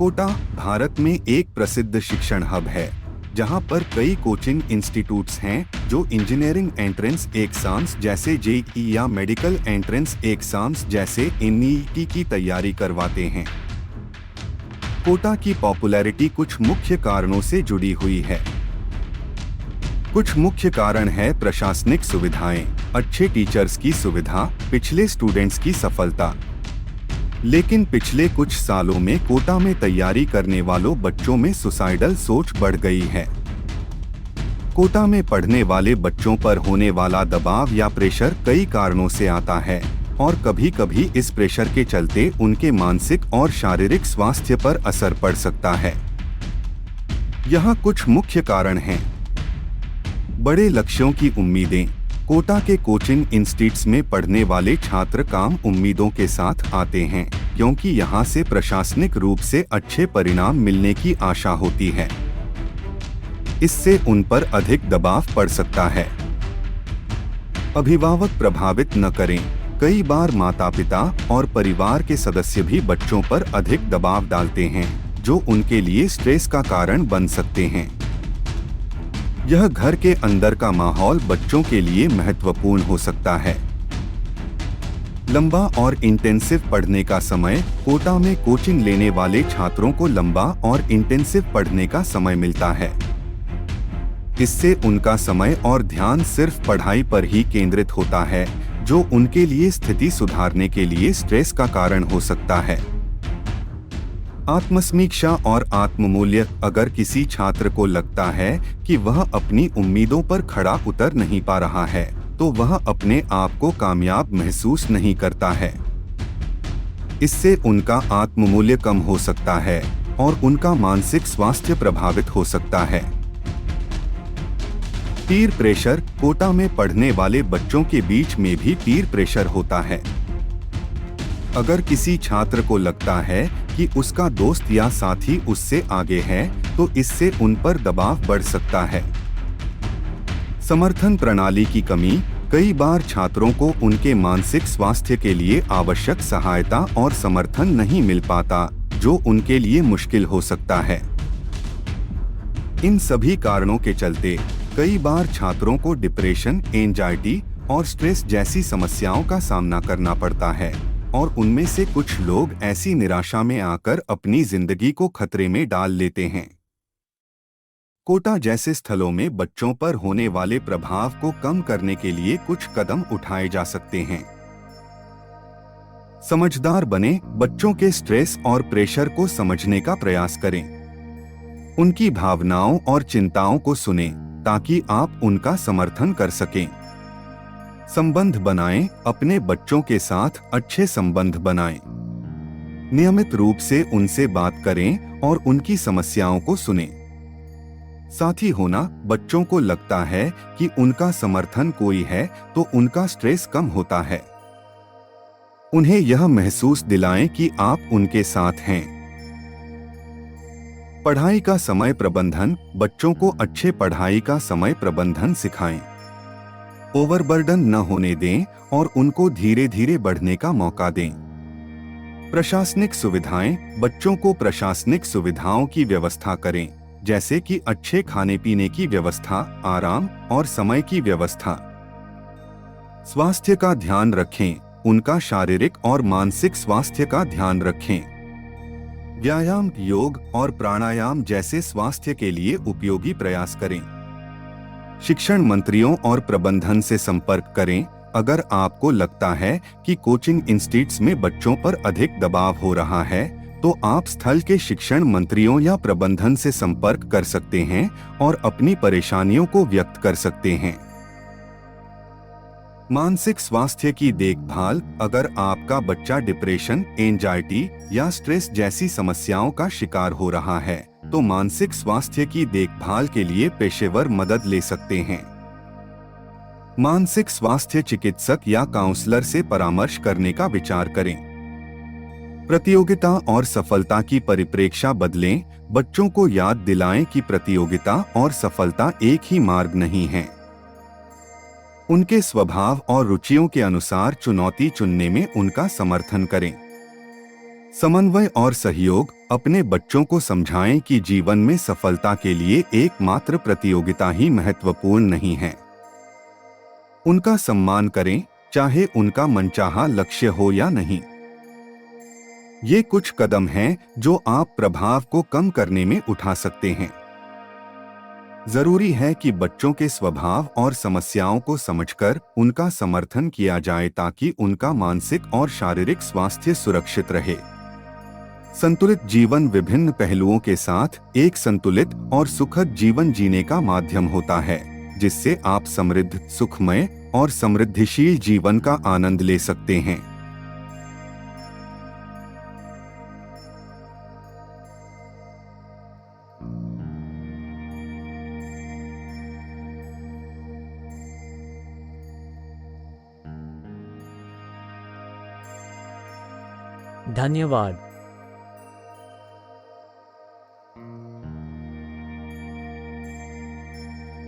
कोटा भारत में एक प्रसिद्ध शिक्षण हब है, जहां पर कई कोचिंग इंस्टीट्यूट्स हैं जो इंजीनियरिंग एंट्रेंस एग्जाम्स जैसे जेईई या मेडिकल एंट्रेंस एग्जाम्स जैसे एनईईटी की तैयारी करवाते हैं। कोटा की पॉपुलैरिटी कुछ मुख्य कारणों से जुड़ी हुई है। कुछ मुख्य कारण है प्रशासनिक सुविधाएं, अच्छे टीचर्स की सुविधा, पिछले स्टूडेंट्स की सफलता। लेकिन पिछले कुछ सालों में कोटा में तैयारी करने वालों बच्चों में सुसाइडल सोच बढ़ गई है। कोटा में पढ़ने वाले बच्चों पर होने वाला दबाव या प्रेशर कई कारणों से आता है और कभी-कभी इस प्रेशर के चलते उनके मानसिक और शारीरिक स्वास्थ्य पर असर पड़ सकता है। यहाँ कुछ मुख्य कारण हैं। बड़े लक्ष्यों की उम्मीदें। कोटा के कोचिंग इंस्टीट्यूट्स में पढ़ने वाले छात्र कम उम्मीदों के साथ आते हैं, क्योंकि यहाँ से प्रशासनिक रूप से अच्छे परिणाम मिलने की आशा होती है। इससे उन पर अधिक दबाव पड़ सकता है। अभिभावक प्रभावित न करें। कई बार माता-पिता और परिवार के सदस्य भी बच्चों पर अधिक दबाव डालते हैं, जो उनके लिए स्ट्रेस का कारण बन सकते हैं। यह घर के अंदर का माहौल बच्चों के लिए महत्वपूर्ण हो सकता है। लंबा और इंटेंसिव पढ़ने का समय। कोटा में कोचिंग लेने वाले छात्रों को लंबा और इंटेंसिव पढ़ने का समय मिलता है। इससे उनका समय और ध्यान सिर्फ पढ़ाई पर ही केंद्रित होता है, जो उनके लिए स्थिति सुधारने के लिए स्ट्रेस का कारण हो सकता है। आत्मसमीक्षा और आत्ममूल्य। अगर किसी छात्र को लगता है कि वह अपनी उम्मीदों पर खरा उतर नहीं पा रहा है, तो वह अपने आप को कामयाब महसूस नहीं करता है। इससे उनका आत्ममूल्य कम हो सकता है और उनका मानसिक स्वास्थ्य प्रभावित हो सकता है। पीर प्रेशर। कोटा में पढ़ने वाले बच्चों के बीच में भी पीर प्रेशर होता है। अगर किसी छात्र को लगता है कि उसका दोस्त या साथी उससे आगे है, तो इससे उन पर दबाव बढ़ सकता है। समर्थन प्रणाली की कमी। कई बार छात्रों को उनके मानसिक स्वास्थ्य के लिए आवश्यक सहायता और समर्थन नहीं मिल पाता, जो उनके लिए मुश्किल हो सकता है। इन सभी कारणों के चलते कई बार छात्रों को डिप्रेशन, एंजाइटी और स्ट्रेस जैसी समस्याओं का सामना करना पड़ता है और उनमें से कुछ लोग ऐसी निराशा में आकर अपनी जिंदगी को खतरे में डाल लेते हैं। कोटा जैसे स्थलों में बच्चों पर होने वाले प्रभाव को कम करने के लिए कुछ कदम उठाए जा सकते हैं। समझदार बने। बच्चों के स्ट्रेस और प्रेशर को समझने का प्रयास करें। उनकी भावनाओं और चिंताओं को सुनें, ताकि आप उनका समर्थन कर सकें। संबंध बनाएं। अपने बच्चों के साथ अच्छे संबंध बनाएं। नियमित रूप से उनसे बात करें और उनकी समस्याओं को सुनें। साथी होना। बच्चों को लगता है कि उनका समर्थन कोई है, तो उनका स्ट्रेस कम होता है। उन्हें यह महसूस दिलाएं कि आप उनके साथ हैं। पढ़ाई का समय प्रबंधन। बच्चों को अच्छे पढ़ाई का समय प्रबंधन सिखाएं। ओवरबर्डन न होने दें और उनको धीरे धीरे बढ़ने का मौका दें। प्रशासनिक सुविधाएं। बच्चों को प्रशासनिक सुविधाओं की व्यवस्था करें, जैसे कि अच्छे खाने पीने की व्यवस्था, आराम और समय की व्यवस्था। स्वास्थ्य का ध्यान रखें। उनका शारीरिक और मानसिक स्वास्थ्य का ध्यान रखें। व्यायाम, योग और प्राणायाम जैसे स्वास्थ्य के लिए उपयोगी प्रयास करें। शिक्षण मंत्रियों और प्रबंधन से संपर्क करें। अगर आपको लगता है कि कोचिंग इंस्टीट्यूट्स में बच्चों पर अधिक दबाव हो रहा है, तो आप स्थल के शिक्षण मंत्रियों या प्रबंधन से संपर्क कर सकते हैं और अपनी परेशानियों को व्यक्त कर सकते हैं। मानसिक स्वास्थ्य की देखभाल। अगर आपका बच्चा डिप्रेशन, एंजाइटी या स्ट्रेस जैसी समस्याओं का शिकार हो रहा है, तो मानसिक स्वास्थ्य की देखभाल के लिए पेशेवर मदद ले सकते हैं। मानसिक स्वास्थ्य चिकित्सक या काउंसलर से परामर्श करने का विचार करें। प्रतियोगिता और सफलता की परिप्रेक्षा बदलें। बच्चों को याद दिलाएं कि प्रतियोगिता और सफलता एक ही मार्ग नहीं है। उनके स्वभाव और रुचियों के अनुसार चुनौती चुनने में उनका समर्थन करें। समन्वय और सहयोग। अपने बच्चों को समझाएं कि जीवन में सफलता के लिए एकमात्र प्रतियोगिता ही महत्वपूर्ण नहीं है। उनका सम्मान करें, चाहे उनका मनचाहा लक्ष्य हो या नहीं। ये कुछ कदम हैं जो आप प्रभाव को कम करने में उठा सकते हैं। जरूरी है कि बच्चों के स्वभाव और समस्याओं को समझकर उनका समर्थन किया जाए ताकि उनका मानसिक और शारीरिक स्वास्थ्य सुरक्षित रहे। संतुलित जीवन विभिन्न पहलुओं के साथ एक संतुलित और सुखद जीवन जीने का माध्यम होता है, जिससे आप समृद्ध, सुखमय और समृद्धिशील जीवन का आनंद ले सकते हैं। धन्यवाद।